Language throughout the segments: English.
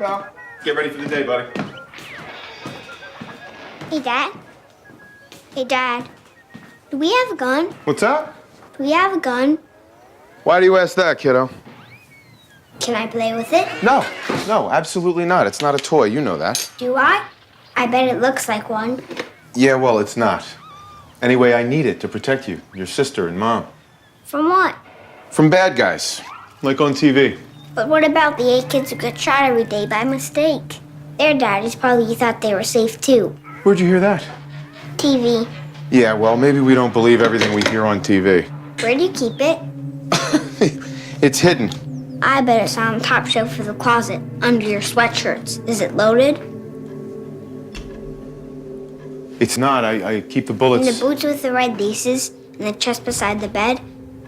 right, pal. Get ready for the day, buddy. Hey, Dad. Hey, Dad. Do we have a gun? What's that? Do we have a gun? Why do you ask that, kiddo? Can I play with it? No, absolutely not. It's not a toy. You know that. Do I? I bet it looks like one. Yeah, well, it's not. Anyway, I need it to protect you, your sister, and Mom. From what? From bad guys, like on TV. But what about the 8 kids who get shot every day by mistake? Their daddies probably thought they were safe too. Where'd you hear that? TV. Yeah, well, maybe we don't believe everything we hear on TV. Where do you keep it? It's hidden. I bet it's on the top shelf of the closet, under your sweatshirts. Is it loaded? It's not. I keep the In bullets. the boots with the red laces, in the chest beside the bed?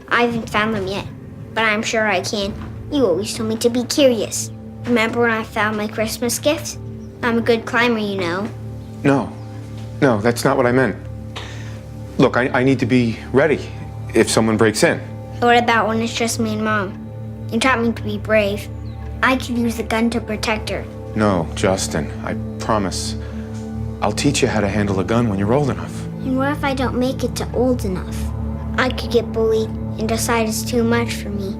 I haven't found them yet, but I'm sure I can. You always told me to be curious. Remember when I found my Christmas gift? I'm a good climber, you know. No, that's not what I meant. Look, I need to be ready if someone breaks in. What about when it's just me and Mom? You taught me to be brave. I could use the gun to protect her. No, Justin, I promise. I'll teach you how to handle a gun when you're old enough. And what if I don't make it to old enough? I could get bullied and decide it's too much for me.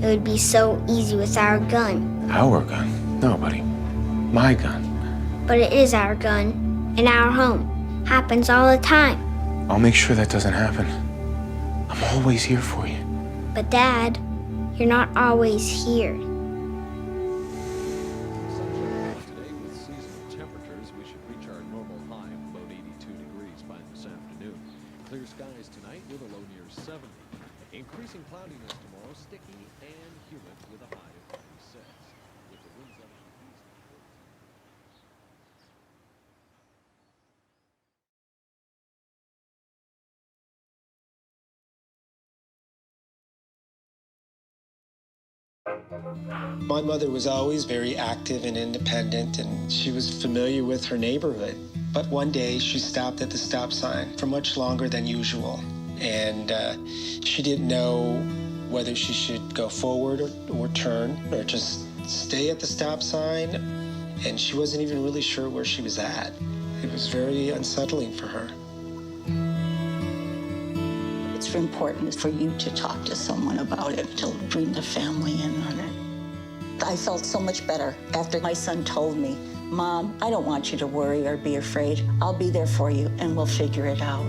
It would be so easy with our gun. Our gun? No, buddy. My gun. But it is our gun, in our home. Happens all the time. I'll make sure that doesn't happen. I'm always here for you. But Dad, you're not always here. Today, with seasonal temperatures, we should reach our normal high of about 82 degrees by this afternoon. Clear skies tonight with a low near 70. Increasing cloudiness tomorrow, sticky and humid with a high of 56. With the winds out of the east. My mother was always very active and independent, and she was familiar with her neighborhood. But one day she stopped at the stop sign for much longer than usual, and she didn't know whether she should go forward or turn or just stay at the stop sign, and she wasn't even really sure where she was at. It was very unsettling for her. It's important for you to talk to someone about it, to bring the family in on it. I felt so much better after my son told me, Mom, I don't want you to worry or be afraid. I'll be there for you and we'll figure it out.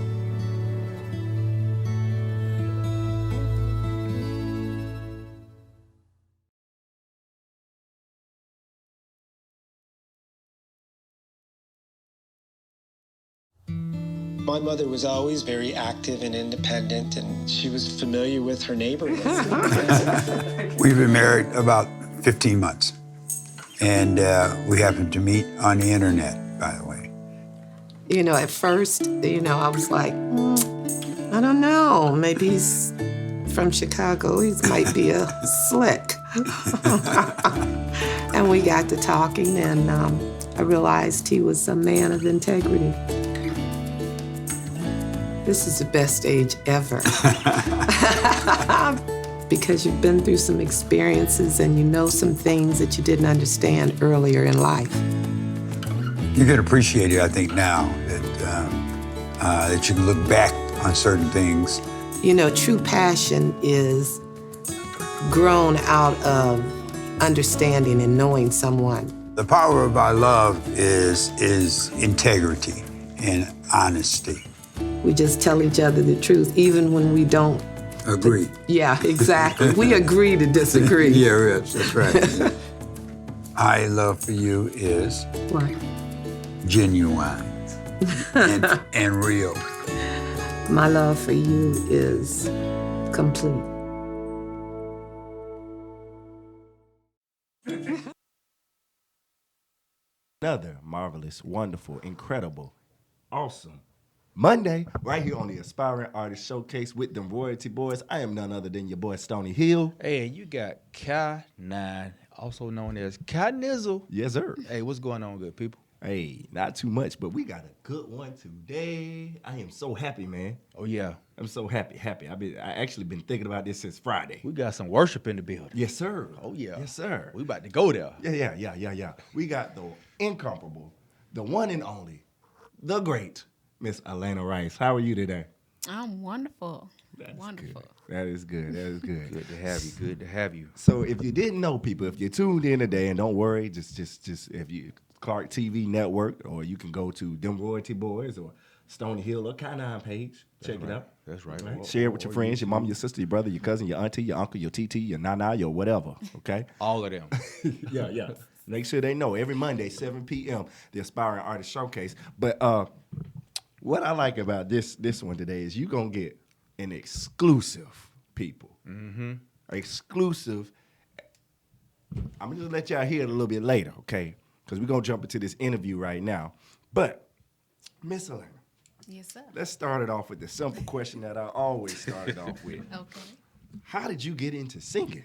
My mother was always very active and independent, and she was familiar with her neighborhood. We've been married about 15 months, and we happened to meet on the internet, by the way. You know, at first, I was like, I don't know, maybe he's from Chicago. He might be a slick. And we got to talking, and I realized he was a man of integrity. This is the best age ever. Because you've been through some experiences and you know some things that you didn't understand earlier in life. You can appreciate it, I think, now that you can look back on certain things. You know, true passion is grown out of understanding and knowing someone. The power of our love is integrity and honesty. We just tell each other the truth, even when we don't. Agree. Yeah, exactly. We agree to disagree. Yeah, Rich, that's right. My love for you is What? genuine and real. My love for you is complete. Another marvelous, wonderful, incredible, awesome Monday, right here on the Aspiring Artist Showcase with them Royalty Boys. I am none other than your boy Stoney Hill. Hey, you got Kai9, also known as Kai Nizzle. Yes, sir. Hey, what's going on, good people? Hey, not too much, but we got a good one today. I am so happy, man. Oh yeah, I'm so happy. I actually been thinking about this since Friday. we got some worship in the building. Yes, sir. Oh yeah. Yes, sir. We about to go there. Yeah. We got the incomparable, the one and only, the great Miss Elena Rice. How are you today? I'm wonderful. That's Wonderful. Good. That is good. Good to have you. Good to have you. So if you didn't know, people, if you tuned in today, and don't worry, just if you Clark TV Network, or you can go to Them Royalty Boys or Stony Hill or K9 page. Check it out. That's right. All right. Share it with your friends, your mom, your sister, your brother, your cousin, your auntie, your uncle, your TT, your nana, your whatever. Okay. All of them. Yeah. Make sure they know every Monday, 7 p.m. the Aspiring Artist Showcase. But what I like about this one today is you gonna get an exclusive, people. Mm-hmm. Exclusive. I'm gonna just let y'all hear it a little bit later, okay? Because we're gonna jump into this interview right now. But Miss Elena, Yes, sir. let's start it off with the simple question that I always started off with. Okay. How did you get into singing?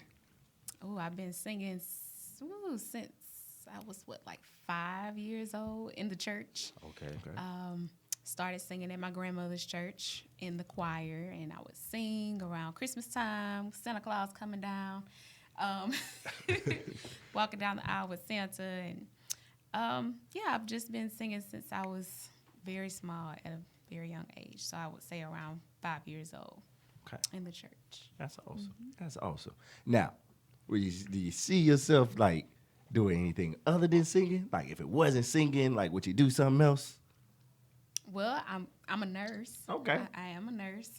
Oh, I've been singing since I was, like 5 years old in the church. Okay. Started singing at my grandmother's church in the choir, and I would sing around Christmas time, Santa Claus coming down, walking down the aisle with Santa. And I've just been singing since I was very small, at a very young age. So I would say around 5 years old. Okay. In the church. That's awesome. That's awesome. Now, do you see yourself like doing anything other than singing? Like if it wasn't singing, like would you do something else? Well, I'm a nurse. Okay. I am a nurse.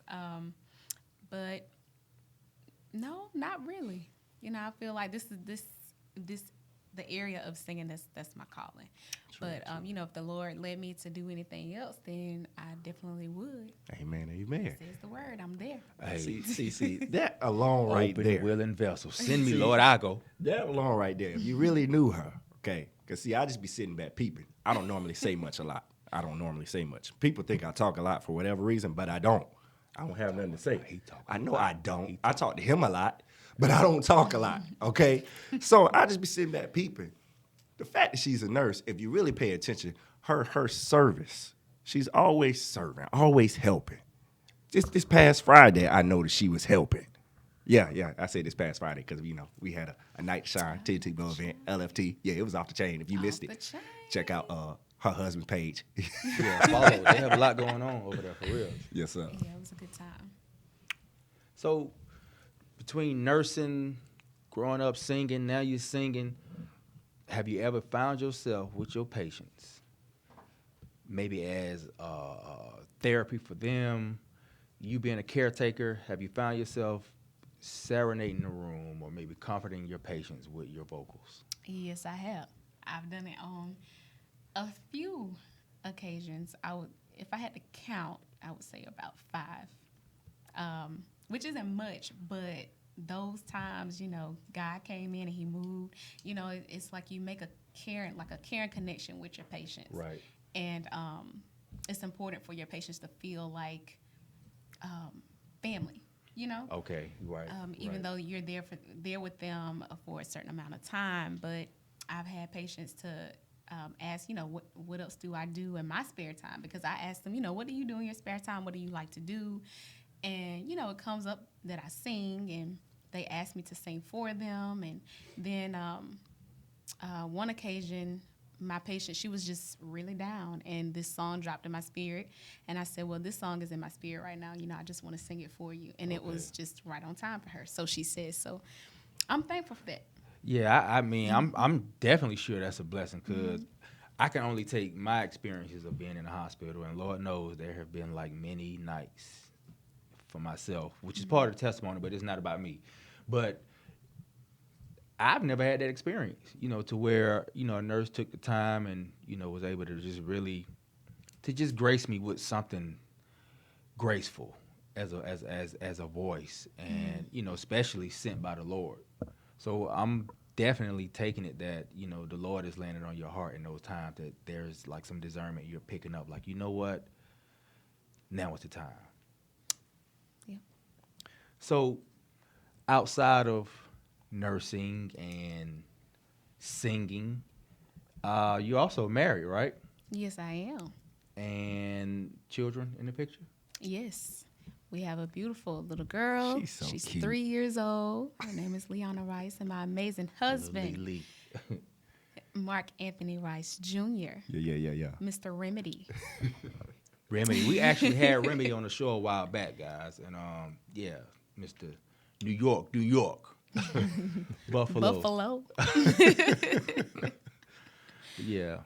But no, not really. You know, I feel like this the area of singing, that's my calling. But if the Lord led me to do anything else, then I definitely would. Amen. Says the word, I'm there. Hey, See, that alone right open there. willing vessel. Send me, Lord, I go. That alone right there. If you really knew her, okay? Because see, I just be sitting back peeping. I don't normally say much a lot. People think I talk a lot for whatever reason, but I don't. I don't have nothing to say. I know I don't. I talk to him a lot, but I don't talk a lot, okay? So I just be sitting back peeping. The fact that she's a nurse, if you really pay attention, her service, she's always serving, always helping. Just this past Friday, I noticed she was helping. Yeah, I say this past Friday because, we had a night shine TT Bow event, LFT. Yeah, it was off the chain. If you missed the it, chain. check out her husband's page. Yeah, follow. They have a lot going on over there for real. Yes, sir. Yeah, it was a good time. So, between nursing, growing up singing, now you're singing, have you ever found yourself with your patients, maybe as therapy for them, you being a caretaker, have you found yourself serenading the room or maybe comforting your patients with your vocals? Yes, I have. I've done it on a few occasions. If I had to count, I would say about 5, which isn't much, but those times, God came in and He moved. It's like you make a caring connection with your patients. Right. And it's important for your patients to feel like family. Okay, right. Even though you're there with them for a certain amount of time, but I've had patients to ask, what else do I do in my spare time? Because I ask them, what do you do in your spare time? What do you like to do? And, it comes up that I sing, and they ask me to sing for them. And then one occasion, my patient, she was just really down, and this song dropped in my spirit. And I said, well, this song is in my spirit right now. I just want to sing it for you. And it was just right on time for her. So she says, so I'm thankful for that. Yeah, I mean, I'm definitely sure that's a blessing because I can only take my experiences of being in the hospital, and Lord knows there have been like many nights for myself, which is part of the testimony, but it's not about me. But I've never had that experience, to where, a nurse took the time and, was able to just really, to just grace me with something graceful as a voice and, especially sent by the Lord. So I'm definitely taking it that, the Lord is landing on your heart in those times that there's like some discernment you're picking up. Like, you know what? Now is the time. Yeah. So outside of nursing and singing, You also married, right? Yes, I am. And children in the picture? Yes. We have a beautiful little girl. She's so She's cute. 3 years old. Her name is Leona Rice, and my amazing husband, Lee. Mark Anthony Rice Jr., Yeah. Mr. Remedy. Remedy. We actually had Remedy on the show a while back, guys. And yeah, Mr. New York. Buffalo. Buffalo. Yeah.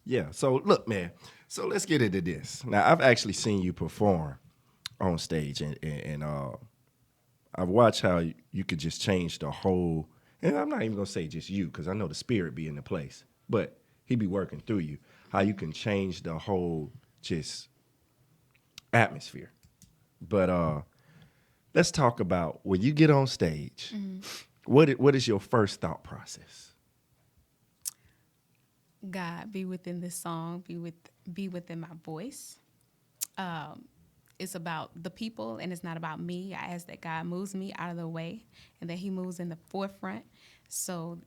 Yeah. So look, man. So let's get into this. Now, I've actually seen you perform on stage, and I've watched how you could just change the whole. And I'm not even gonna say just you, because I know the spirit be in the place, but he be working through you. How you can change the whole just atmosphere. But let's talk about when you get on stage. What is your first thought process? God, be within this song, be within my voice. It's about the people, and it's not about me. I ask that God moves me out of the way, and that He moves in the forefront, so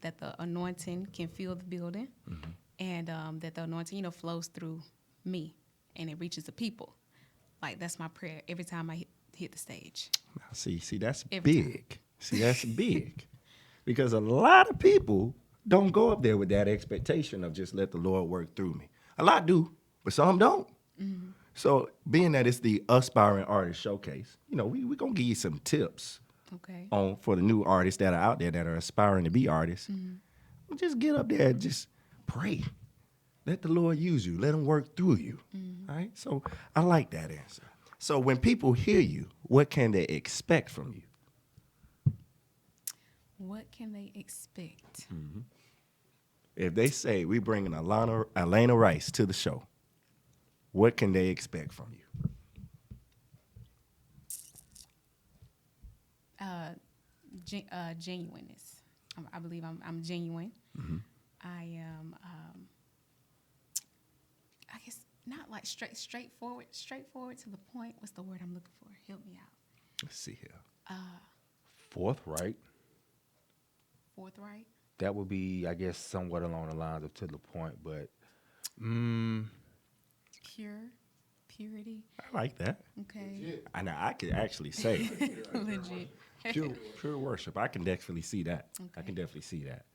that the anointing can fill the building, and that the anointing, flows through me, and it reaches the people. Like, that's my prayer every time I hit the stage. See, that's Every time. big. See, that's big. Because a lot of people don't go up there with that expectation of just let the Lord work through me. A lot do, but some don't. So being that it's the Aspiring Artist Showcase, we're going to give you some tips Okay. for the new artists that are out there that are aspiring to be artists. Just get up there and just pray. Let the Lord use you. Let Him work through you. All right? So I like that answer. So when people hear you, what can they expect from you? What can they expect? If they say we bringing Elena Rice to the show, what can they expect from you? Genuineness. I believe I'm genuine. I am. I guess not like straightforward to the point. What's the word I'm looking for? Help me out. Let's see here. Forthright. Forthright. That would be, I guess, somewhat along the lines of to the point, but Purity. I like that. Okay. And I could actually say Legit. pure worship. I can definitely see that. I Okay. can definitely see that.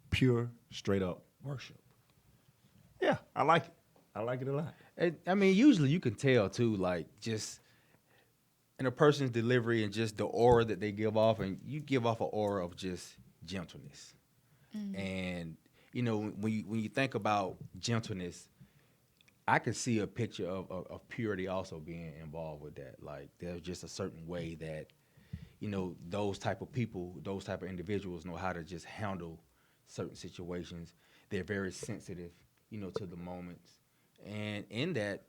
Pure, straight up worship. Yeah, I like it. I like it a lot. I mean, usually you can tell too, like just in a person's delivery and just the aura that they give off, and you give off an aura of just gentleness. And when you think about gentleness, I could see a picture of purity also being involved with that. Like there's just a certain way that those type of people, those type of individuals know how to just handle certain situations. They're very sensitive, to the moments. And in that,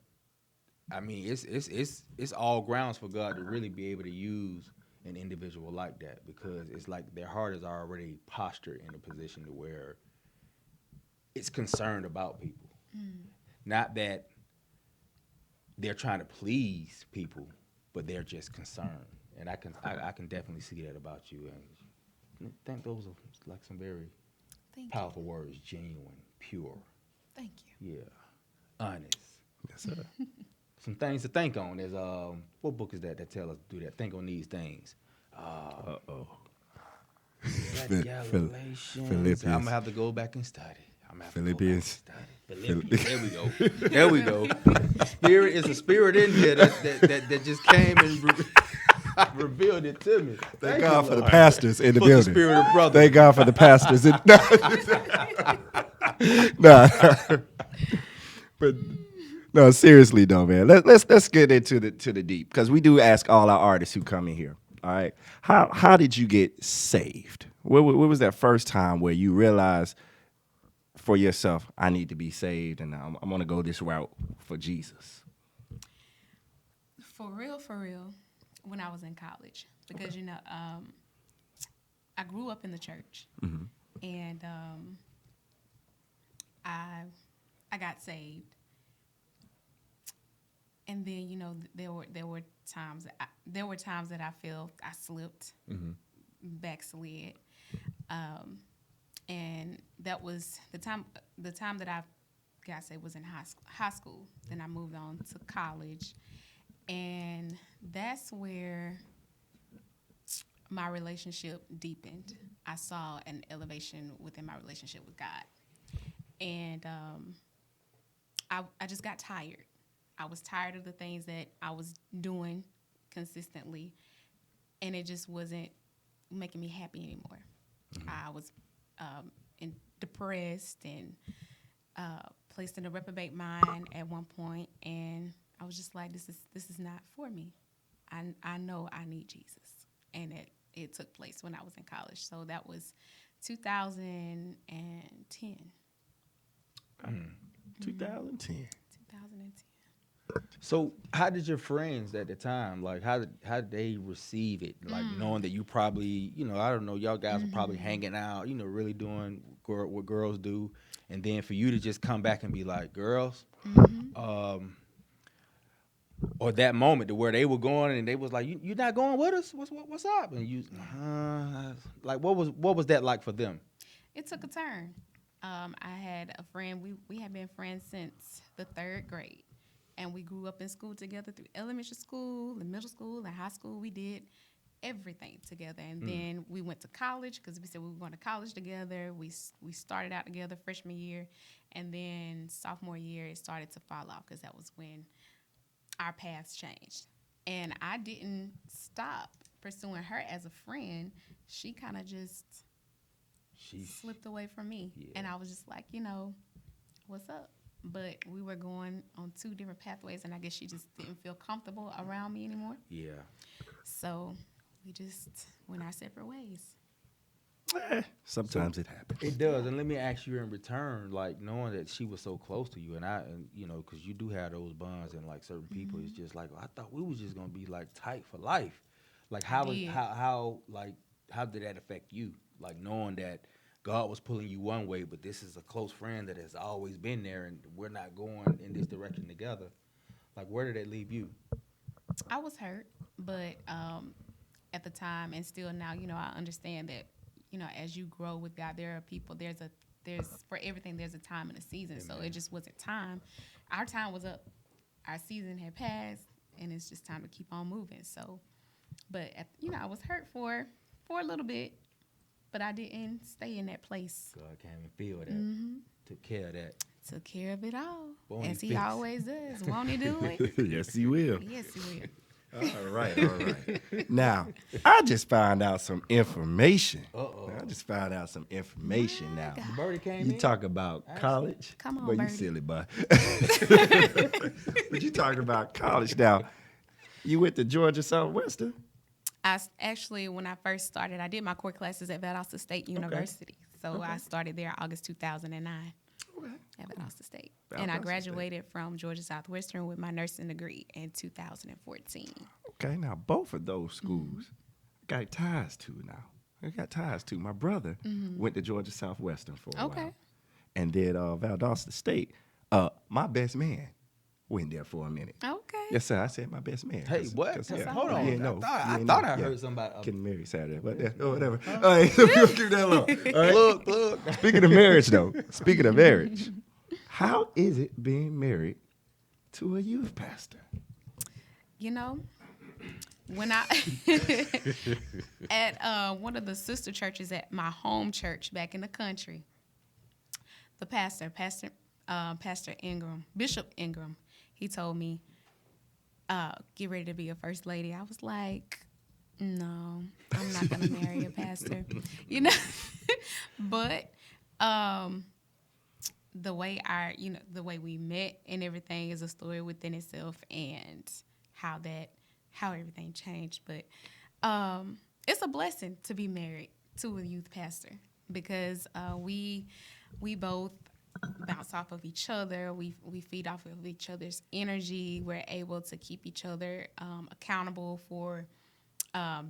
I mean, it's all grounds for God to really be able to use an individual like that, because it's like their heart is already postured in a position to where it's concerned about people. Not that they're trying to please people, but they're just concerned. And I can definitely see that about you. And I think those are like some very powerful words: genuine, pure. Thank you. Yeah, honest. Yes, sir. Some things to think on. There's what book is that tell us to do that? Think on these things. Galatians. Philippians. I'm gonna have to go back and study. Philippians. Philippians. There we go. There we go. Spirit is a spirit in here that just came and revealed it to me. Thank God for the pastors in the For the building. spirit of brother. Thank God for the pastors. No. But no, seriously though, man. Let's get into the deep, because we do ask all our artists who come in here. All right, how did you get saved? What was that first time where you realized for yourself, I need to be saved, and I'm gonna go this route for Jesus? For real, when I was in college, because I grew up in the church, and I got saved, and then there were times that I felt I slipped, backslid, and that was the time that I gotta say was in high school. Then I moved on to college, and that's where my relationship deepened. I saw an elevation within my relationship with God, and I just got tired. I was tired of the things that I was doing consistently, and it just wasn't making me happy anymore. I was depressed and placed in a reprobate mind at one point, and I was just like, this is not for me. I know I need Jesus, and it took place when I was in college. So that was 2010. 2010. 2010. So how did your friends at the time, like, how did they receive it? Like, knowing that you probably, I don't know, y'all guys were probably hanging out, really doing what girls do, and then for you to just come back and be like, girls, or that moment to where they were going and they was like, you're not going with us? What's up? And you, like, what was that like for them? It took a turn. I had a friend. We had been friends since the 3rd grade, and we grew up in school together through elementary school, and middle school, and high school. We did everything together, and then we went to college because we said we were going to college together. We started out together freshman year, and then sophomore year it started to fall off because that was when our paths changed. And I didn't stop pursuing her as a friend. She kind of just slipped away from me. Yeah. And I was just like, what's up? But we were going on 2 different pathways, and I guess she just didn't feel comfortable around me anymore. Yeah. So we just went our separate ways. Sometimes it happens. It does. And let me ask you in return, like, knowing that she was so close to you, and because you do have those bonds and like certain people, it's just like, I thought we was just gonna be like tight for life. Like, how did that affect you? Like, knowing that God was pulling you one way, but this is a close friend that has always been there, and we're not going in this direction together. Like, where did that leave you? I was hurt, but at the time and still now, I understand that, as you grow with God, there are people. There's for everything. There's a time and a season. Amen. So it just wasn't time. Our time was up. Our season had passed, and it's just time to keep on moving. So, but I was hurt for a little bit. But I didn't stay in that place. God came and feel that. Took care of that. Took care of it all. Won't as he fix always does. Won't he do it? Yes, he will. Yes, he will. All right. Now, I just found out some information. I just found out some information now. The birdie came You in? talk about college. Come on, Boy, you birdie. silly, bud. But you talking about college now. You went to Georgia Southwestern? Actually, when I first started, I did my core classes at Valdosta State University. So I started there August 2009 at Valdosta State. And I graduated from Georgia Southwestern with my nursing degree in 2014. Okay, now both of those schools I got ties to now. I got ties to. My brother went to Georgia Southwestern for a while. And did Valdosta State. My best man went there for a minute. Okay. Yes, sir. I said my best man. Hey, what? Hold on. Yeah, no, I thought I heard somebody. Getting married Saturday, but whatever. All right, so we'll keep that alone. All right? Plug. Speaking of marriage, though, how is it being married to a youth pastor? When I at one of the sister churches at my home church back in the country, the Pastor Ingram, Bishop Ingram, he told me, get ready to be a first lady. I was like, no, I'm not going to marry a pastor, But the way the way we met and everything is a story within itself, and how everything changed. But it's a blessing to be married to a youth pastor, because we both bounce off of each other. We feed off of each other's energy. We're able to keep each other accountable for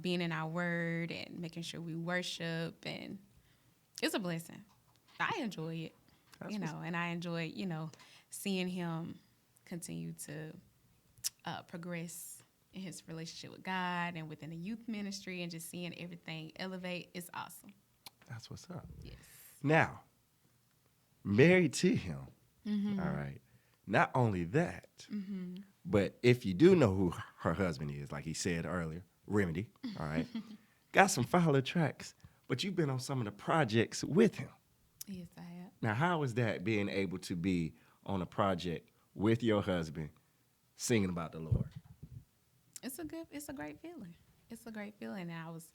being in our word and making sure we worship, and it's a blessing. I enjoy it, and I enjoy, seeing him continue to progress in his relationship with God and within the youth ministry, and just seeing everything elevate is awesome. That's what's up. Yes. Now, married to him. All right. Not only that, but if you do know who her husband is, like he said earlier, Remedy, all right, got some follow tracks, but you've been on some of the projects with him. Yes, I have. Now, how is that being able to be on a project with your husband singing about the Lord? It's a great feeling. It's a great feeling. And I was,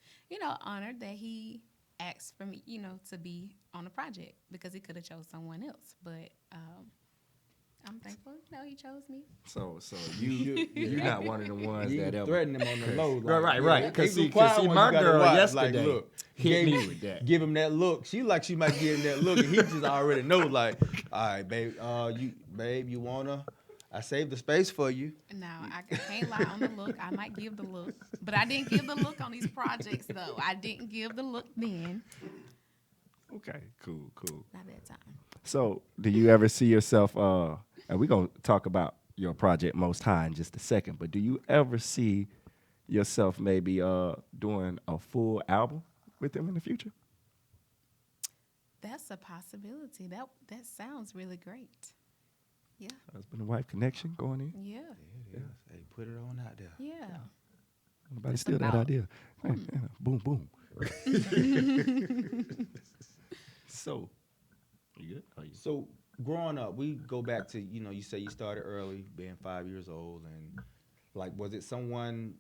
honored that he asked for me, to be on the project because he could have chose someone else. But I'm thankful, he chose me. So you're not one of the ones You that ever threatened him on the low. Right. Because They see, require one, my you gotta girl watch. yesterday Like, look, hit gave- me with that. Give him that look. She might give him that look, and he just already knows. Like, all right, babe, you wanna? I saved the space for you. No, I can't lie on the look. I might give the look, but I didn't give the look on these projects though. I didn't give the look then. Okay, cool. Not that time. So, do you ever see yourself? And we're gonna talk about your project Most High in just a second. But do you ever see yourself maybe doing a full album with them in the future? That's a possibility. That sounds really great. Yeah. Husband and wife connection going in. Yeah. Hey, put it on out there. Yeah. Nobody It's steal that about- idea. Hey, yeah, boom, boom. So, you good? Are you? So growing up, we go back to, you say you started early, being 5 years old, and like, was it someone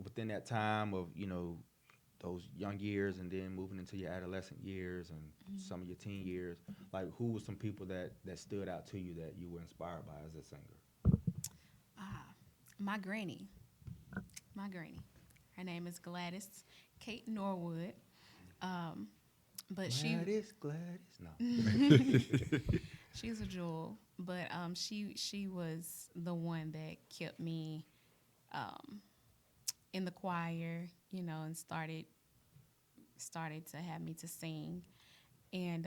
within that time of, those young years and then moving into your adolescent years and some of your teen years, like who were some people that stood out to you that you were inspired by as a singer? My granny. Her name is Gladys Kate Norwood. But Gladys. No. she's a jewel. But she was the one that kept me in the choir, and started to have me to sing. And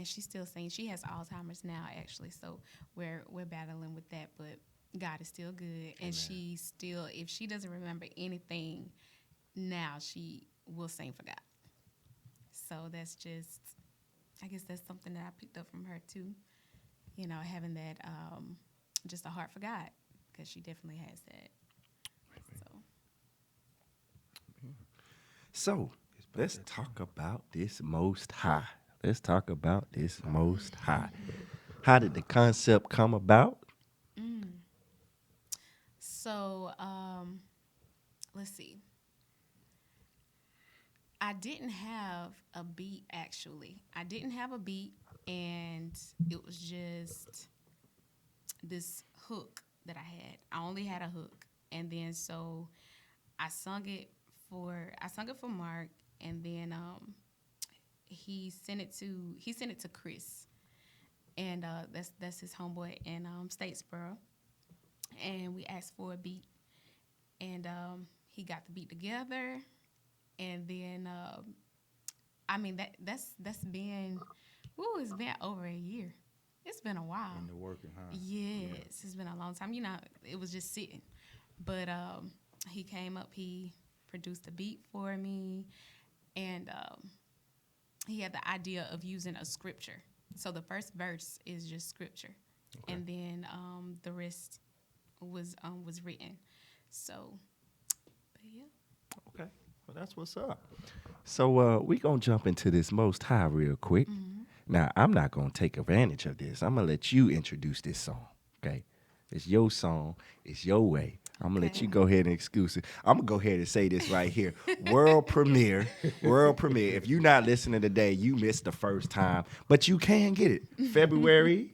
she still sings. She has Alzheimer's now, actually, so we're battling with that, but God is still good. And she still, if she doesn't remember anything now, she will sing for God. So that's just, I guess that's something that I picked up from her too. Having that, just a heart for God, because she definitely has that. So, let's talk about this Most High. How did the concept come about? So, let's see. I didn't have a beat, actually. I didn't have a beat, and it was just this hook that I had. I only had a hook. And then so I sung it for Mark, and then he sent it to Chris. And that's his homeboy in Statesboro. And we asked for a beat, and he got the beat together, and then that's been it's been over a year. It's been a while. In the working, huh? Yes, it's been a long time. It was just sitting, but he came up, he produced a beat for me, and he had the idea of using a scripture. So the first verse is just scripture, and then the rest was written. So, but yeah. Okay, well, that's what's up. So we going to jump into this Most High real quick. Now, I'm not going to take advantage of this. I'm going to let you introduce this song, okay? It's your song. It's your way. I'm going to let you go ahead and excuse it. I'm going to go ahead and say this right here. World premiere. If you're not listening today, you missed the first time, but you can get it. February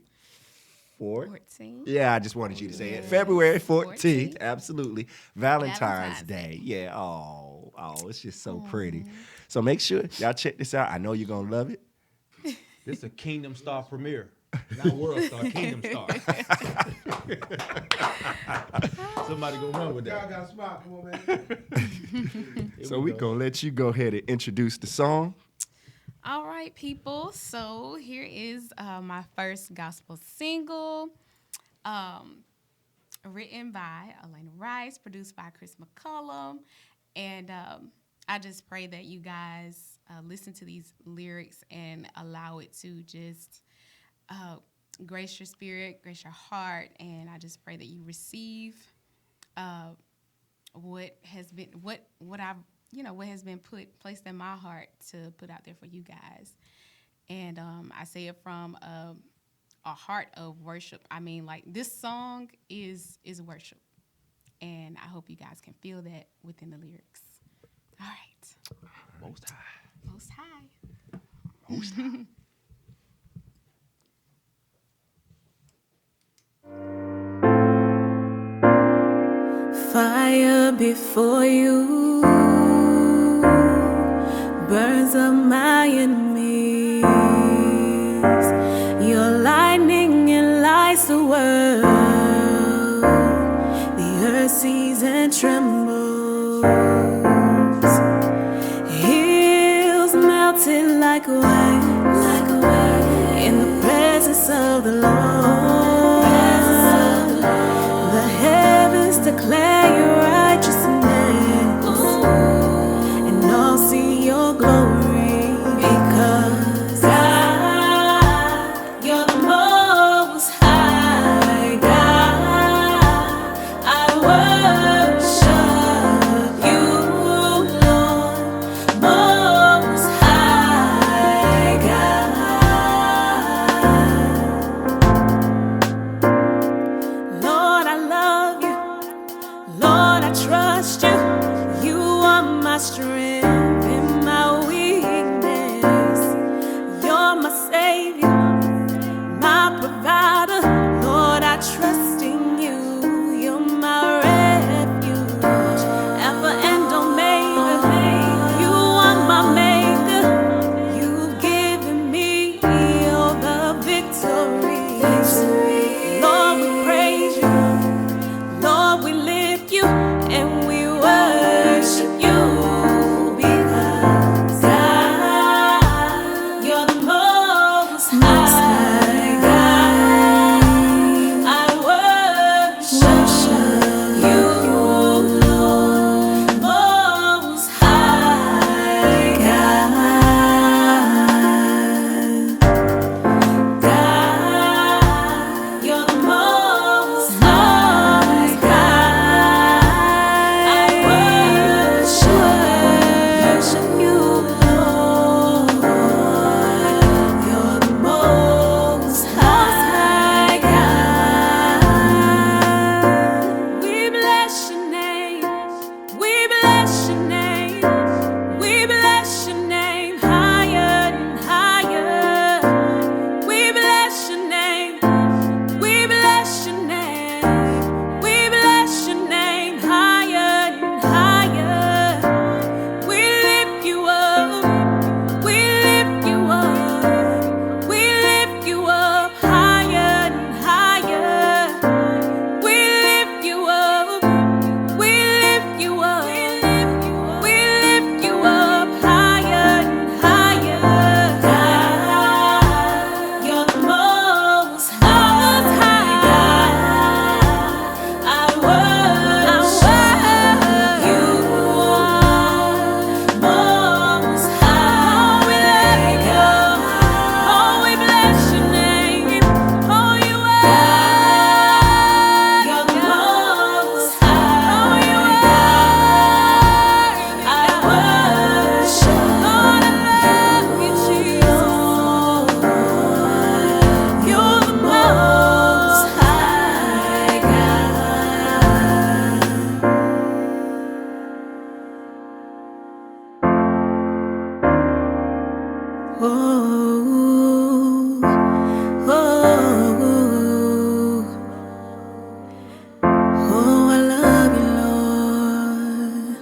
14th. Yeah, I just wanted you to say it. February 14th. 14th. Absolutely. Valentine's Valentine's Day. Yeah. Oh, it's just so pretty. So make sure y'all check this out. I know you're going to love it. This is a Kingdom Star premiere. Not World Star, Kingdom Star. Somebody go run with that. Y'all got smart. Come on, man. So we're going to let you go ahead and introduce the song. All right, people. So here is my first gospel single, written by Elena Rice, produced by Chris McCullum, and I just pray that you guys listen to these lyrics and allow it to just grace your spirit, grace your heart, and I just pray that you receive what has been placed in my heart to put out there for you guys. And I say it from a heart of worship. I mean, like, this song is worship, and I hope you guys can feel that within the lyrics. All right. Most high. Most high. Most high. Fire before you burns up my enemies. Your lightning enlights the world. The earth sees and trembles. Hills melted like wax in the presence of the Lord. The heavens declare your righteousness, and all see your glory, because God, you're the most high God. I worship you, Lord, most high God. Lord, I love you. Lord, I trust you. You are my strength and my weakness. You're my savior, my provider. Lord, I trust in you. You're my refuge, Alpha and Omega. You are my maker. You've given me all the victory. Lord, we praise you. Lord, we lift you and we worship you, because God, you're the most high God. I worship you, Lord, most high God. God, you're the most high God. I worship you, Lord. You're the most high God. We bless your name. We bless your name. We bless your name higher and higher. We bless your name. We bless your name. We bless your name higher and higher. We lift you up. We lift you up. We lift you up higher and higher. We lift you up. We lift you up. We lift you up higher and higher. God, you're the most high God. I worship you, most high. We love you. Oh, we bless your name. Oh, you are. You're the most high. Oh, you are. I worship. Lord, I love you, Jesus. You're the most high God. Oh, oh, I love you, Lord.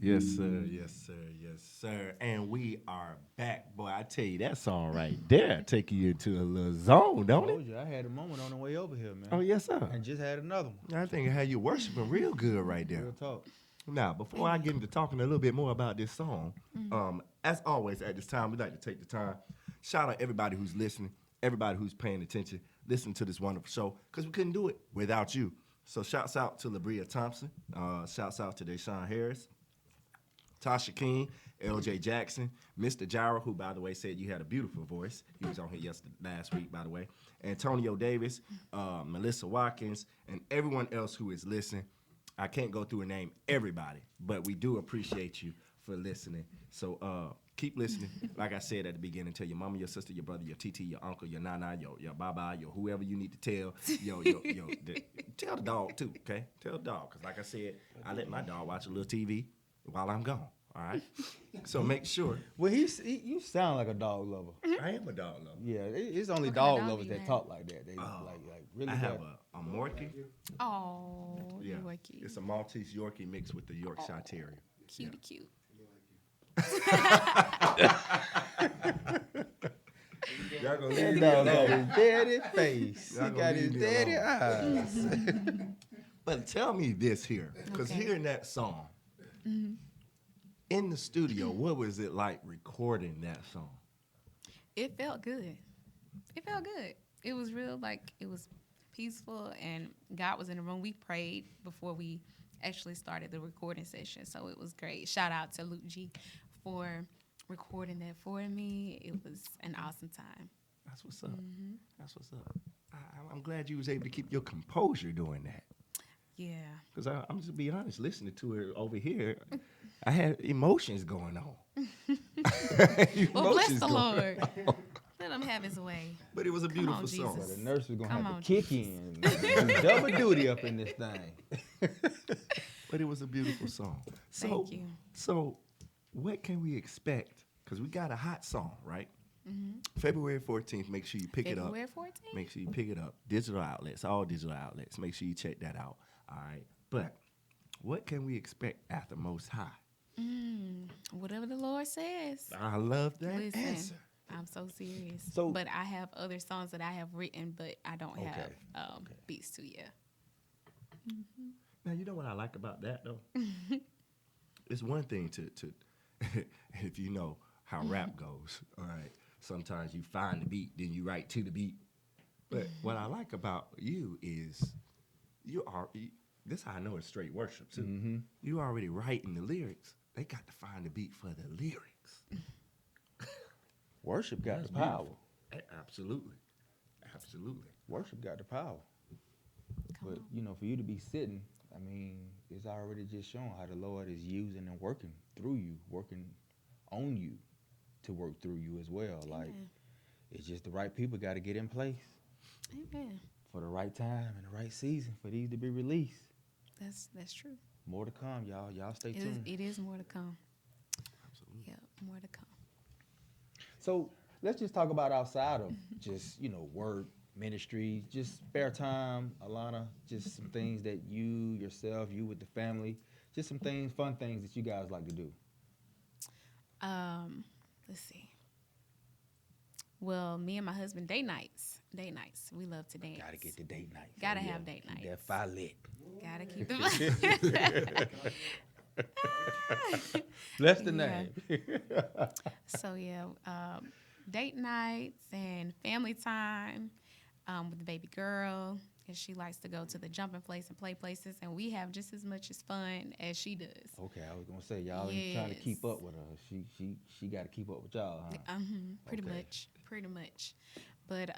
Yes, sir. Yes, sir. Yes, sir. And we are back. Boy, I tell you, that song right there take you into a little zone, don't it? Told you, I had a moment on the way over here, man. Oh, yes, sir. And just had another one. I think I had you worshiping real good right there. Real talk. Now, before I get into talking a little bit more about this song, as always at this time, we like to take the time shout out everybody who's listening, everybody who's paying attention, listening to this wonderful show, because we couldn't do it without you. So shouts out to LaBria Thompson. Shouts out to Deshaun Harris, Tasha King, LJ Jackson, Mr. Gyro, who, by the way, said you had a beautiful voice. He was on here last week, by the way. Antonio Davis, Melissa Watkins, and everyone else who is listening. I can't go through and name everybody, but we do appreciate you for listening. So keep listening. Like I said at the beginning, tell your mama, your sister, your brother, your TT, your uncle, your nana, your baba, your whoever you need to tell. Tell the dog too, okay? Tell the dog, because like I said, I let my dog watch a little TV while I'm gone. All right, so make sure. Well, you sound like a dog lover. I am a dog lover. Yeah, it's only What kind dog of dog lovers you that have? talk like that. They like really. I have got- a Morkie. Oh, Yeah, Yorkie. it's a Maltese Yorkie mixed with the Yorkshire Terrier. Cutie cute. Y'all gonna That leave me dog got alone. his daddy face. Y'all He gonna got his leave me daddy alone. eyes. But tell me this here, because Okay. hearing that song in the studio, what was it like recording that song? It felt good. It felt good. It was real, like, it was peaceful, and God was in the room. We prayed before we actually started the recording session, so it was great. Shout out to Luke G for recording that for me. It was an awesome time. That's what's up. That's what's up. I'm glad you was able to keep your composure doing that. Yeah. Because I'm just be honest, listening to it over here, I had emotions going on. Well, bless Emotions the going Lord. on. Let him have his way. But it was a Come on, beautiful song. Jesus. The nurse is gonna Come have on, to kick Jesus. in, do double duty up in this thing. But it was a beautiful song. So, Thank you. So, what can we expect? Because we got a hot song, right? February 14th, make sure you pick it up. February 14th? Make sure you pick it up. Digital outlets, all digital outlets. Make sure you check that out. All right. But what can we expect after Most High? Whatever the Lord says. I love that Listen, answer. I'm so serious. So- but I have other songs that I have written, but I don't have beats to yet. Now, you know what I like about that, though? It's one thing to if you know how rap goes, all right? Sometimes you find the beat, then you write to the beat. But what I like about you is this how I know it's straight worship, too. You already writing the lyrics. They got to find the beat for the lyrics. Worship got That's the power. Absolutely. Absolutely. Worship got the power. But you know, for you to be sitting, I mean, it's already just shown how the Lord is using and working through you, working on you to work through you as well. Like, Amen. it's just the right people got to get in place Amen. for the right time and the right season for these to be released. That's true. More to come, y'all. Y'all stay It is, tuned. it is more to come. Absolutely. Yep, more to come. So let's just talk about outside of just, you know, work, ministry, just spare time, Alana, just some things that you, yourself, you with the family, just some things, fun things that you guys like to do. Let's see. Well, me and my husband, date nights. Date nights. We love to dance. Gotta get the date night. Gotta have date Keep nights. that fire lit. Gotta keep the Bless the Yeah. name. So yeah, date nights and family time with the baby girl, and she likes to go to the jumping place and play places, and we have just as much as fun as she does. Okay, I was gonna say y'all ain't trying to keep Yes. up with her. She got to keep up with y'all, huh? Pretty Okay. much. But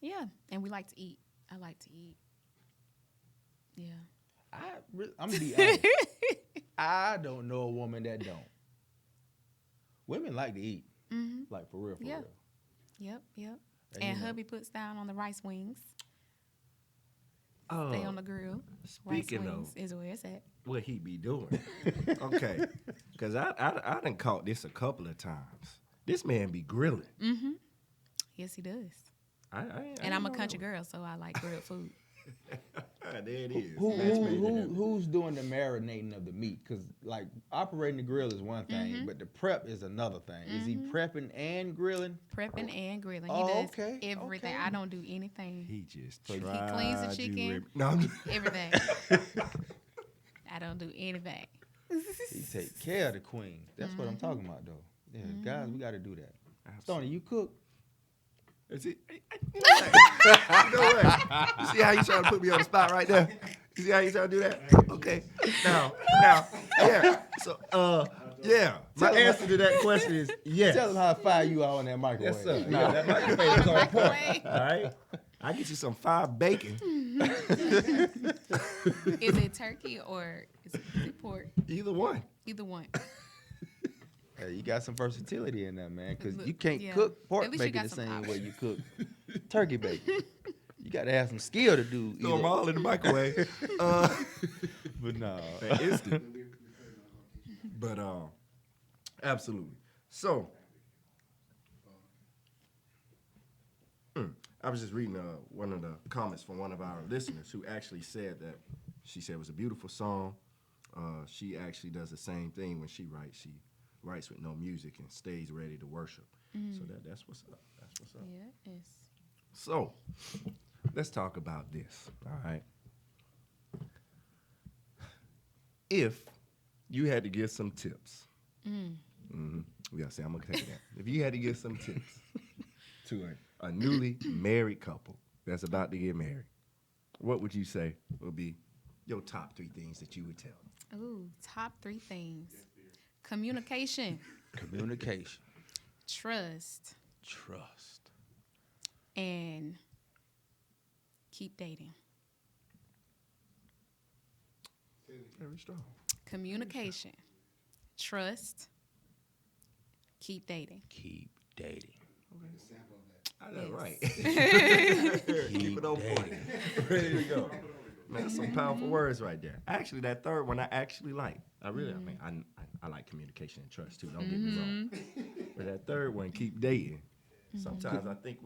yeah, and we like to eat. I like to eat. Yeah. I'm gonna be honest. I don't know a woman that don't. Women like to eat, like for real, for Yeah. real. Yep. And And you know- hubby puts down on the rice wings. Oh, Stay on the grill. speaking rice of wings is where it's at. what he be doing. Okay. Because I done caught this a couple of times. This man be grilling. Yes, he does. And And I'm a country girl, so I like grilled food. There it is. Who's doing the marinating of the meat? Because like operating the grill is one thing, but the prep is another thing. Is he prepping and grilling? Prepping and grilling. Oh, He does okay, everything. okay. I don't do anything. He just He tried cleans the you chicken. with- No, I'm just- Everything. I don't do anything. He take care of the queen. That's what I'm talking about, though. Yeah, guys, we got to do that. Stoney, you cook? Is it? You know what? You see how you trying to put me on the spot right there? You see how you trying to do that? Okay. Now, yeah. So, yeah. My answer to that question is yes. Tell them how fire you are on that microwave. Yes, sir. Yeah, that microwave is on point. All right. I get you some fire bacon. Is it turkey or is it pork? Either one. Either one. Hey, you got some versatility in that, man, because Look, you can't yeah. cook pork At least you bacon got the some same way options. you cook turkey bacon. You got to have some skill to do Throw them either. all in the microwave. But no. That instant. But absolutely. So I was just reading one of the comments from one of our listeners who actually said that she said it was a beautiful song. She actually does the same thing when she writes. She writes with no music and stays ready to worship. So that's what's up. That's what's up. Yeah, it's So let's talk about this. All right. If you had to give some tips, yeah, see, I'm gonna take that. If you had to give some tips to a newly married couple that's about to get married, what would you say would be your top 3 things that you would tell them? ooh, top 3 things. Communication, Communication, trust, trust. and keep dating. Very strong. Communication, trust, keep dating. Keep dating. I know, right. Yes. Keep it on point. Ready to go. Man, that's some powerful words right there. Actually, that third one I actually like. I really, I like communication and trust too. Don't get me wrong. But that third one, keep dating. Sometimes I think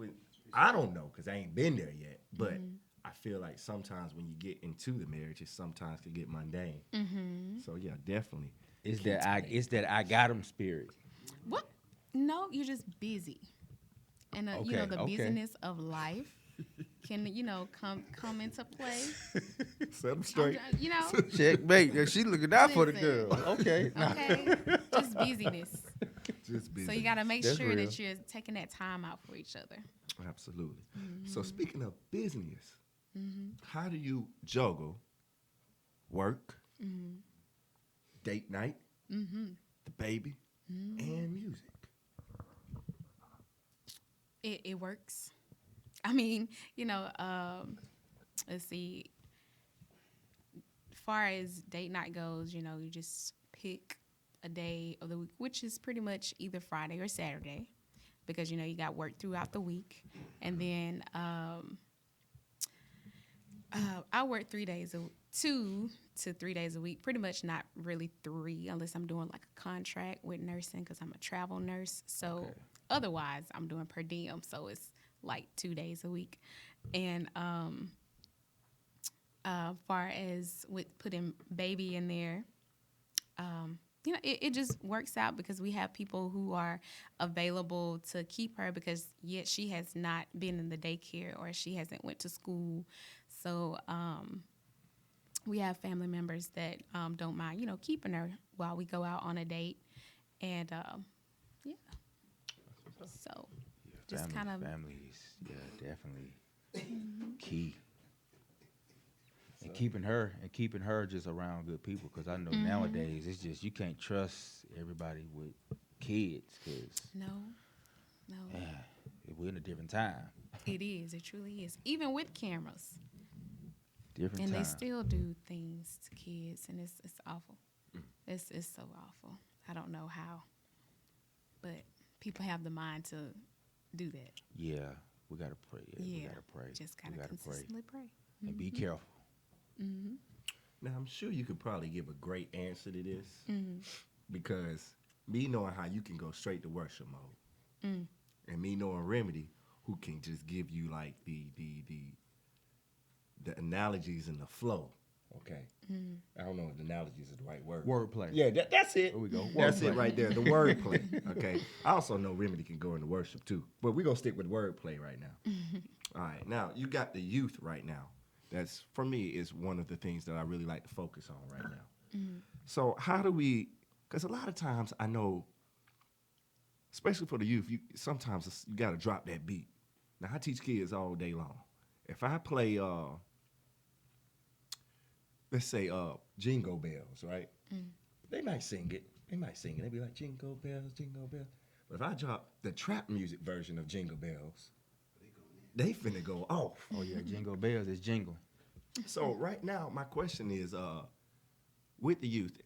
I don't know because I ain't been there yet. But I feel like sometimes when you get into the marriage, it sometimes can get mundane. So yeah, definitely. It's that I got him spirit. What? No, you're just busy. And you know, the busyness of life can, you know, come into play. Set them straight. You know, Checkmate. She looking out for the Listen. girl. Okay. okay, just busyness. Just busy. So you got to make That's sure real. that you're taking that time out for each other. Absolutely. So speaking of business, how do you juggle work, date night, the baby, and music? It works. I mean, you know, let's see. As far as date night goes, you know, you just pick a day of the week, which is pretty much either Friday or Saturday, because, you know, you got work throughout the week. And then I work 2 to 3 days a week, pretty much not really 3 unless I'm doing like a contract with nursing because I'm a travel nurse. So otherwise I'm doing per diem. So it's like 2 days a week. And far as with putting baby in there, you know, it just works out because we have people who are available to keep her because yet she has not been in the daycare or she hasn't went to school. So we have family members that don't mind, you know, keeping her while we go out on a date. And yeah. So just kind of Families, yeah, definitely key. And keeping her just around good people, because I know nowadays it's just you can't trust everybody with kids, because no. we're in a different time. It is. It truly is. Even with cameras. Different And time. they still do things to kids, and it's awful. It's so awful. I don't know how, but people have the mind to do that. Yeah, we gotta pray. Yeah, we gotta pray. Just We gotta gotta consistently pray. and be careful. Now, I'm sure you could probably give a great answer to this because me knowing how you can go straight to worship mode and me knowing Remedy who can just give you like the analogies and the flow, okay? I don't know if the analogies is the right word. Wordplay. Yeah, that's it. There we go. That's it Wordplay. right there, the wordplay, okay? I also know Remedy can go into worship too, but we're going to stick with wordplay right now. All right, now you got the youth right now. That's, for me, is one of the things that I really like to focus on right now. So how do we, because a lot of times I know especially for the youth, sometimes you got to drop that beat. Now, I teach kids all day long. If I play, let's say, Jingle Bells, right? They might sing it. They be like, Jingle Bells, Jingle Bells. But if I drop the trap music version of Jingle Bells, they finna go off. Oh yeah, Jingle Bells is jingle. So right now, my question is, with the youth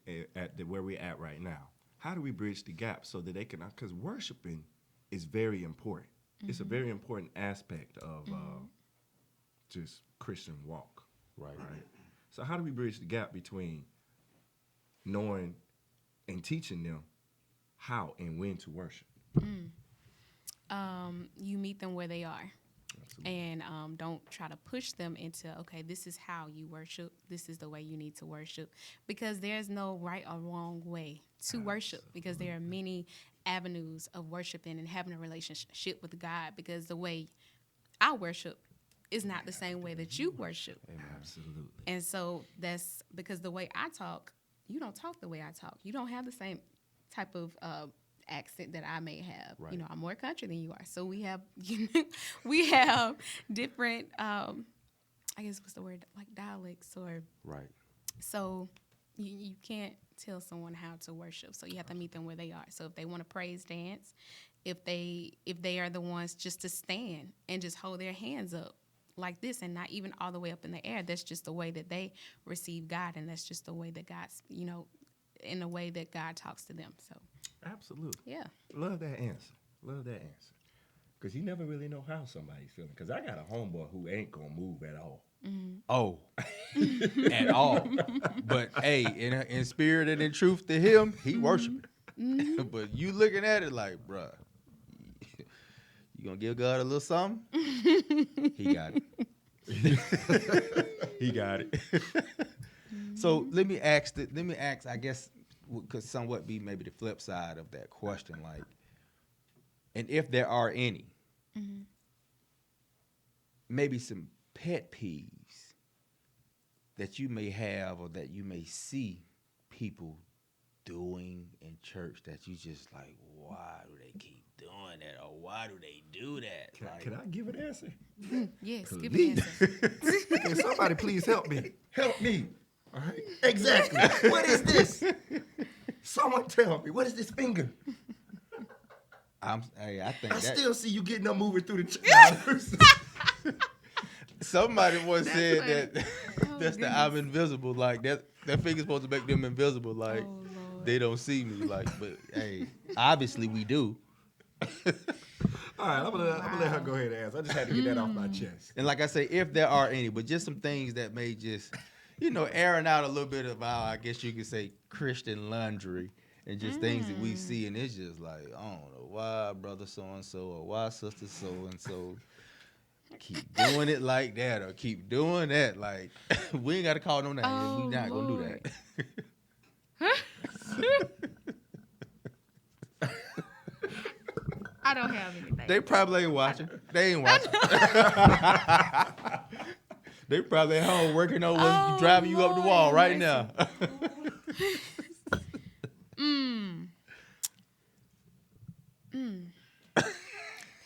where we're at right now, how do we bridge the gap so that they can, because worshiping is very important. It's a very important aspect of just Christian walk. Right. So how do we bridge the gap between knowing and teaching them how and when to worship? You meet them where they are. And don't try to push them into, okay, this is how you worship. This is the way you need to worship. Because there's no right or wrong way to worship. Because there are many avenues of worshiping and having a relationship with God. Because the way I worship is not the same way that you worship. Absolutely. And so that's because the way I talk, you don't talk the way I talk. You don't have the same type of accent that I may have. Right. You know, I'm more country than you are. So we have we have different I guess what's the word, like dialects or Right. so you can't tell someone how to worship. So you have to meet them where they are. So if they want to praise dance, if they are the ones just to stand and just hold their hands up like this and not even all the way up in the air, that's just the way that they receive God, and that's just the way that God's, you know, in the way that God talks to them. So Absolutely. yeah. Love that answer. Because you never really know how somebody's feeling. Because I got a homeboy who ain't going to move at all. Oh, at all. But hey, in spirit and in truth to him, he worshiping. But you looking at it like, bruh, you gonna give God a little something? He got it. He got it. So let me ask, I guess, could somewhat be maybe the flip side of that question, like, and if there are any, maybe some pet peeves that you may have or that you may see people doing in church that you just like, why do they keep doing that, or why do they do that? Can I give an answer? Yes, give me an answer. Can somebody please help me? Help me. All right. Exactly. What is this? Someone tell me. What is this finger? I think I that still see you getting up moving through the somebody once said funny. that that's the I'm invisible. Like that finger's supposed to make them invisible. Like they don't see me. Like, but hey, obviously we do. All right, I'm gonna let her go ahead and answer. I just had to get that off my chest. And like I say, if there are any, but just some things that may just, airing out a little bit of our, I guess you could say, Christian laundry and just things that we see, and it's just like, I don't know why brother so-and-so or why sister so-and-so keep doing it like that or keep doing that. Like, we ain't got to call no names. We not going to do that. I don't have anything. They probably ain't watching. They ain't watching. They probably at home working on driving you up the wall right now.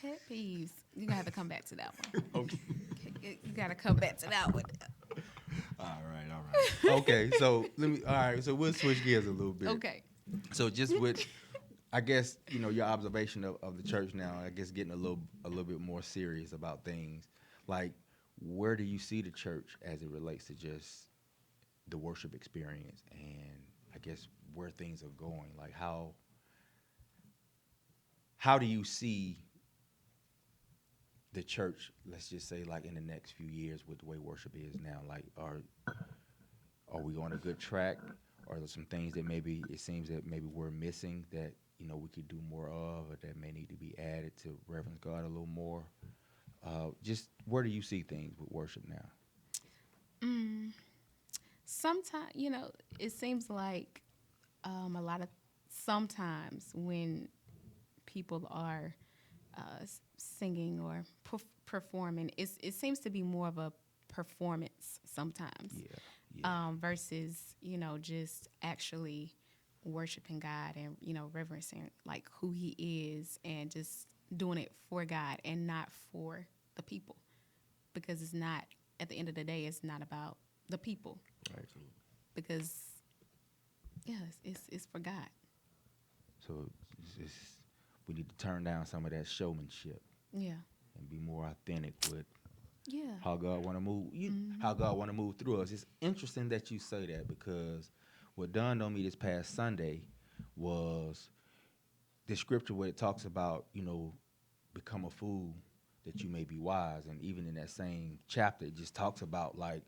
Pet peeves. You gotta have to come back to that one. Okay. You gotta come back to that one. All right. Okay, so so we'll switch gears a little bit. Okay. So just with, I guess, your observation of the church now, I guess getting a little bit more serious about things. Like, where do you see the church as it relates to just the worship experience and I guess where things are going? Like how do you see the church, let's just say, like in the next few years with the way worship is now? Like, are we on a good track? Or are there some things that maybe it seems that maybe we're missing that we could do more of, or that may need to be added to reverence God a little more? Just where do you see things with worship now? Sometimes, it seems like sometimes when people are singing or performing, it seems to be more of a performance sometimes. Yeah. Versus, just actually worshiping God and, you know, reverencing like who he is and just doing it for God and not for the people. Because it's not, at the end of the day, it's not about the people. Right. Because, yes, it's for God. So we need to turn down some of that showmanship Yeah. and be more authentic with Yeah. how God want to move. How God want to move through us. It's interesting that you say that, because what dawned on me this past Sunday was the scripture where it talks about, you know, become a fool that you may be wise. And even in that same chapter, it just talks about, like,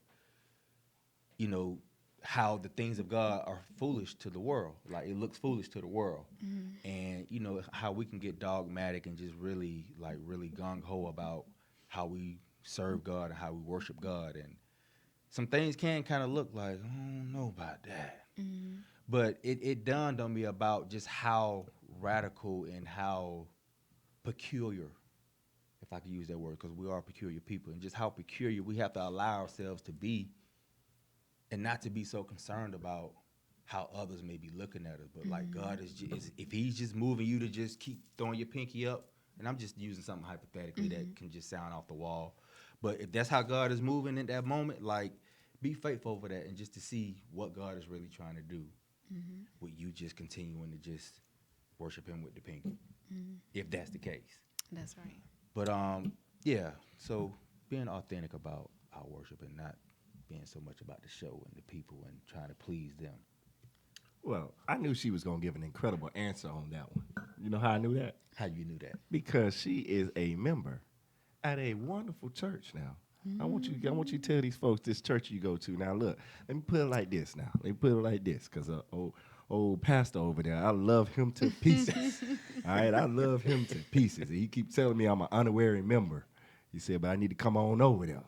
you know, how the things of God are foolish to the world. Like, it looks foolish to the world. And, you know, how we can get dogmatic and just really gung-ho about how we serve God and how we worship God. And some things can kind of look like, I don't know about that. But it dawned on me about just how radical and how peculiar, if I could use that word, because we are peculiar people, and just how peculiar we have to allow ourselves to be, and not to be so concerned about how others may be looking at us. But like, God is if he's just moving you to just keep throwing your pinky up, and I'm just using something hypothetically that can just sound off the wall, but if that's how God is moving in that moment, like, be faithful over that, and just to see what God is really trying to do with you just continuing to just worship him with the pinky, if that's the case. That's right. But yeah, so being authentic about our worship and not being so much about the show and the people and trying to please them. Well, I knew she was going to give an incredible answer on that one. You know how I knew that? How you knew that? Because she is a member at a wonderful church now. I want you to tell these folks this church you go to. Now, look, let me put it like this now. Let me put it like this, because old pastor over there, I love him to pieces. All right, I love him to pieces. And he keeps telling me I'm an honorary member. He said, but I need to come on over there.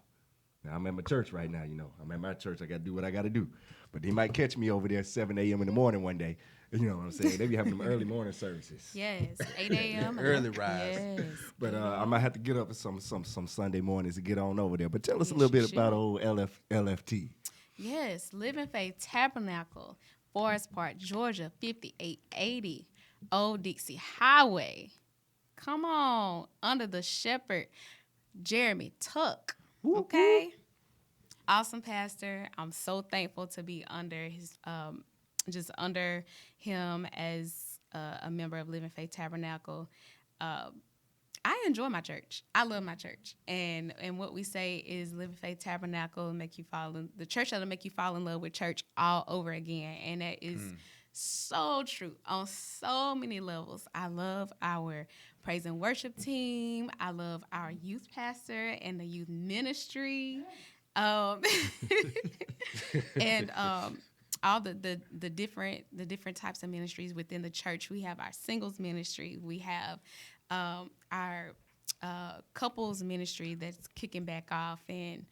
Now, I'm at my church right now, you know. I'm at my church. I got to do what I got to do. But they might catch me over there at 7 a.m. in the morning one day. You know what I'm saying? They be having them early morning services. Yes, 8 a.m. Early rise. Yes. But I might have to get up some Sunday mornings to get on over there. But tell us a little bit about old LFT. Yes, Living Faith Tabernacle, Forest Park, Georgia, 5880 Old Dixie Highway. Come on, under the shepherd, Jeremy Tuck. Okay? Awesome pastor. I'm so thankful to be under his, just under him as a member of Living Faith Tabernacle. I enjoy my church. I love my church. And what we say is Living Faith Tabernacle make you fall in the church that'll make you fall in love with church all over again. And that is so true on so many levels. I love our praise and worship team. I love our youth pastor and the youth ministry. And all the different types of ministries within the church. We have our singles ministry. We have our couples ministry that's kicking back off, and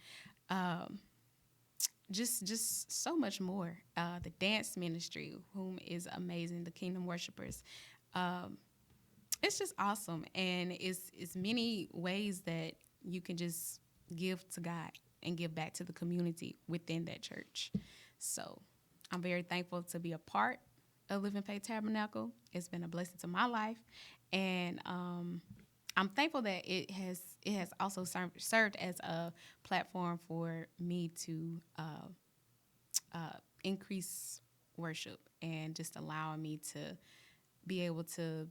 just so much more. The dance ministry, whom is amazing, the Kingdom Worshipers. It's just awesome, and it's many ways that you can just give to God and give back to the community within that church. So I'm very thankful to be a part of Living Faith Tabernacle. It's been a blessing to my life, and I'm thankful that it has also served as a platform for me to increase worship and just allowing me to be able to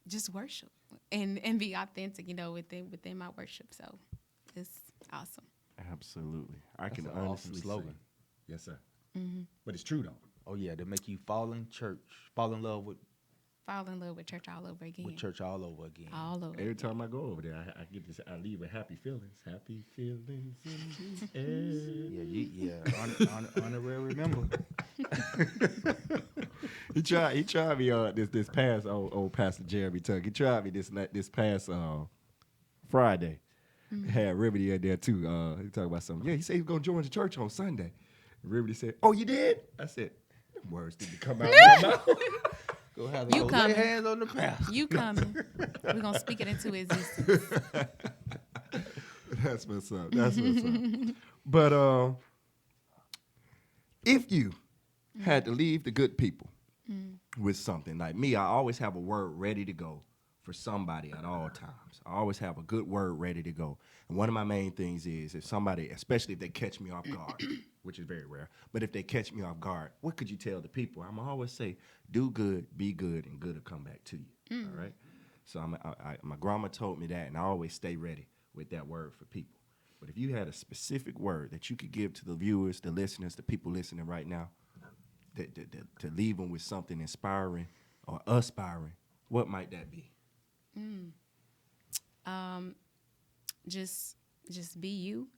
just worship and be authentic, you know, within my worship. So it's awesome. Absolutely. I can an honestly awesome slogan. say. Yes, sir. But it's true, though. Oh yeah, to make you fall in love with Church all over again. church all over again. All over. Every time I go over there, I get this. I leave with happy feelings. Happy feelings in the air. Yeah, honorary member. He tried me this past old Pastor Jeremy Tuck. He tried me this past Friday. Had Rivety in there too. He talked about something. Yeah, he said he was gonna join the church on Sunday. And Rivety said, "Oh, you did?" I said, "Them words didn't come out of my mouth." Go have You lay coming. hands on the pastor. You coming. We're going to speak it into existence. That's what's up. That's what's up. But if you had to leave the good people with something, like me, I always have a word ready to go for somebody at all times. I always have a good word ready to go. And one of my main things is if somebody, especially if they catch me off guard, which is very rare, but if they catch me off guard, what could you tell the people? I'm always say, do good, be good, and good will come back to you. All right? So my grandma told me that, and I always stay ready with that word for people. But if you had a specific word that you could give to the viewers, the listeners, the people listening right now, to leave them with something inspiring or aspiring, what might that be? Just be you,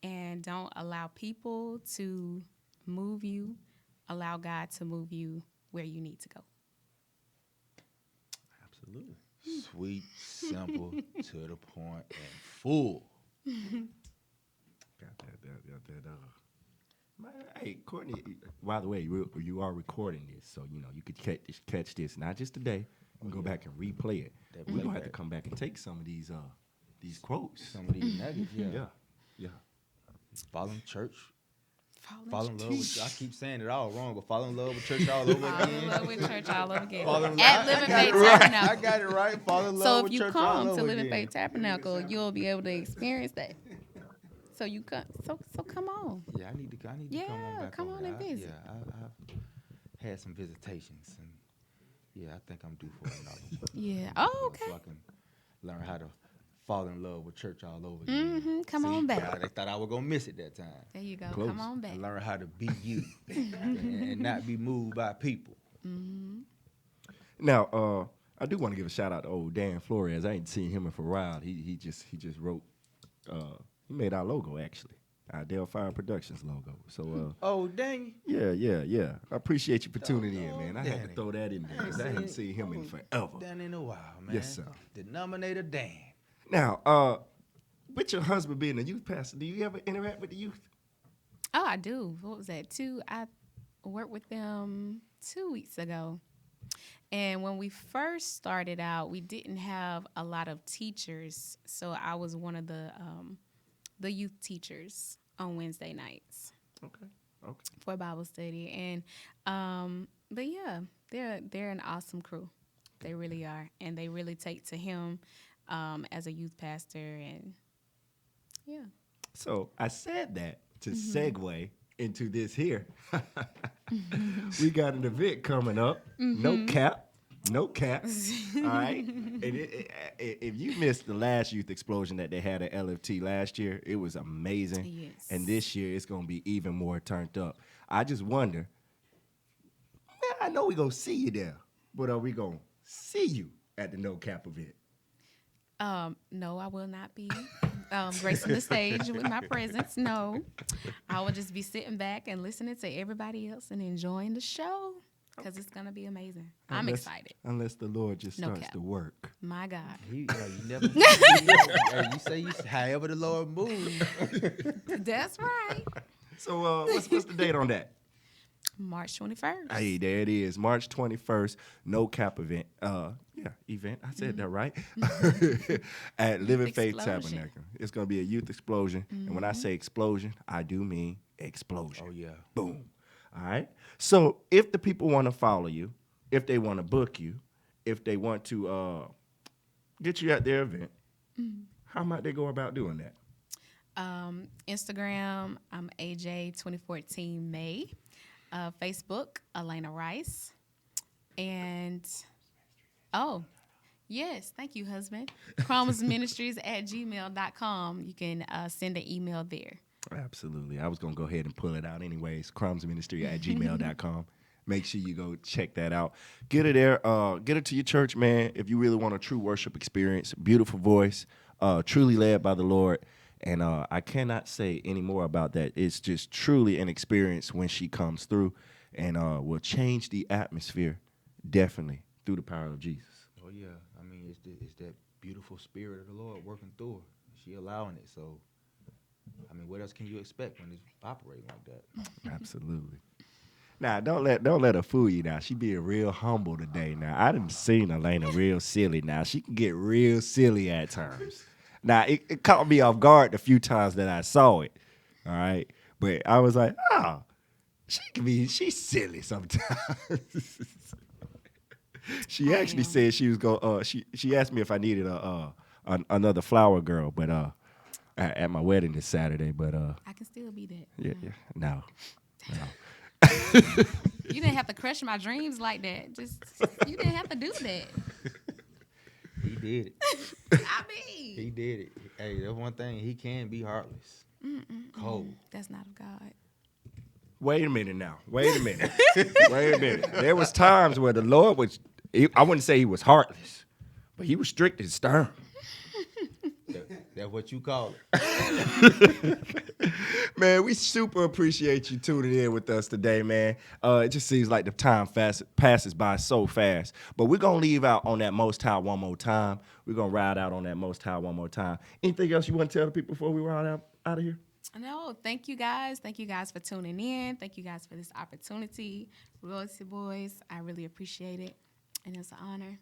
and don't allow people to move you. Allow God to move you where you need to go. Absolutely. Sweet, simple, to the point, and full. Got that. Man, hey, Courtney, by the way, you are recording this, so you could catch this not just today. You can go back and replay it. We're gonna have to come back and take some of these quotes. Some of these nuggets, Yeah. Follow in church. Fall in love with, I keep saying it all wrong, but fall in love with church all over again. Fall in love with church all over again. Fall in At love- Living I Faith got it right. Tabernacle. I got it right. Fall in love So with if you church all come over to Living again. Faith Tabernacle, you'll be able to experience that. So you come. So come on. Yeah, I need to come on Yeah, back. come over on there. and visit. I've had some visitations, and yeah, I think I'm due for another one. Yeah. Oh, okay. So I can learn how to fall in love with church all over again. Mm-hmm. Come on back. They thought I was gonna miss it that time. There you go. Close. Come on back. And learn how to be you and not be moved by people. Now, I do want to give a shout out to old Dan Flores. I ain't seen him in for a while. He just wrote. He made our logo actually, our Del Fire Productions logo. So. Oh, dang. Yeah. I appreciate you for tuning in, Oh, man. I had to Danny. throw that in there because I hadn't seen him in forever. Done in a while, man. Yes, sir. Denominator Dan. Now, with your husband being a youth pastor, do you ever interact with the youth? Oh, I do. What was that? I worked with them 2 weeks ago. And when we first started out, we didn't have a lot of teachers. So I was one of the youth teachers on Wednesday nights. Okay. For Bible study. And but yeah, they're an awesome crew. They really are. And they really take to him as a youth pastor, and yeah. So I said that to segue into this here. We got an event coming up. No cap. All right. And if you missed the last youth explosion that they had at LFT last year, it was amazing. Yes. And this year it's going to be even more turned up. I just wonder, man, I know we're going to see you there, but are we going to see you at the No Cap event? No, I will not be gracing the stage with my presence. No, I will just be sitting back and listening to everybody else and enjoying the show because it's gonna be amazing. I'm excited. Unless the Lord just No starts cap. to work. My God. You never. You say however the Lord moves. That's right. So what's the date on that? March 21st. Hey, there it is. March 21st, No Cap event. Event. I said that right. At Living Faith explosion. Tabernacle. It's going to be a youth explosion. And when I say explosion, I do mean explosion. Oh yeah. Boom. All right. So if the people want to follow you, if they want to book you, if they want to get you at their event, how might they go about doing that? Instagram, I'm AJ 2014 May. Facebook, Elena Rice. And, yes, thank you, husband. crumbsministries@gmail.com. You can send an email there. Absolutely. I was going to go ahead and pull it out anyways. crumbsministry@gmail.com. Make sure you go check that out. Get it there. Get it to your church, man, if you really want a true worship experience. Beautiful voice, truly led by the Lord. And I cannot say any more about that. It's just truly an experience when she comes through and will change the atmosphere, definitely, through the power of Jesus. Oh yeah. I mean, it's that beautiful spirit of the Lord working through her. She allowing it. So, I mean, what else can you expect when it's operating like that? Absolutely. Now, don't let her fool you now. She being real humble today now. I done seen Elena real silly now. She can get real silly at times. Now, it caught me off guard the few times that I saw it, all right? But I was like, she's silly sometimes. She actually said she was going. She asked me if I needed another flower girl, but at my wedding this Saturday. But I can still be that. yeah, no. You didn't have to crush my dreams like that. Just you didn't have to do that. He did it. I mean, He did it. Hey, that's one thing. He can be heartless. Cold. that's not of God. Wait a minute now. Wait a minute. Wait a minute. There was times where the Lord was. I wouldn't say he was heartless, but he was strict and stern. That's what you call it. Man, we super appreciate you tuning in with us today, man. It just seems like the time passes by so fast. But we're going to leave out on that Most High one more time. We're going to ride out on that Most High one more time. Anything else you want to tell the people before we ride out of here? No, thank you guys. Thank you guys for tuning in. Thank you guys for this opportunity. Royalty Boys, I really appreciate it. And it's an honor.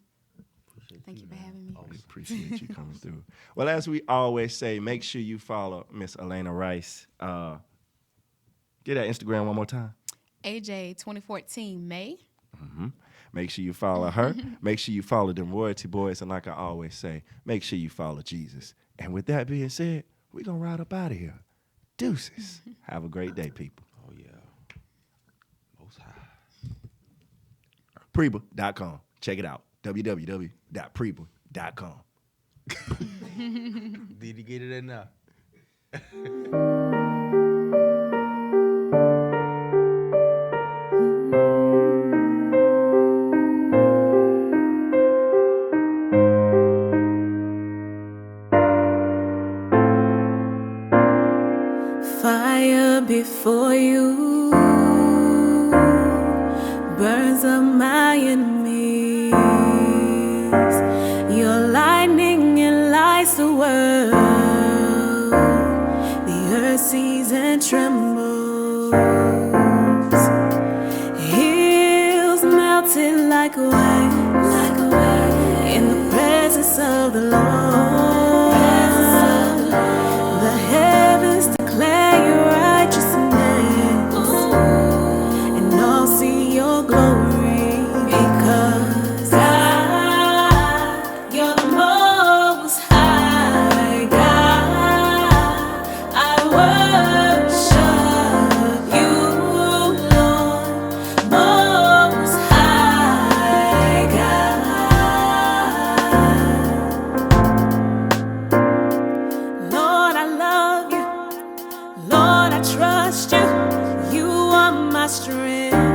Thank you for having me. We appreciate you coming through. Well, as we always say, make sure you follow Miss Elena Rice. Get that Instagram one more time. AJ 2014 May. Make sure you follow her. Make sure you follow them Royalty Boys. And like I always say, make sure you follow Jesus. And with that being said, we're going to ride up out of here. Deuces. Have a great day, people. Oh, yeah. Most high. Preba.com. Check it out. www.preba.com. Did he get it enough? Fire before you burns up my enemies. Your lightning enlights the world. The earth sees and trembles. Hills melted like wax in the presence of the Lord. The heavens declare your righteousness, and all see your glory, because God, you're the most high God. I worship you, Lord, most high God. Lord, I love you. Lord, I trust you. You are my strength.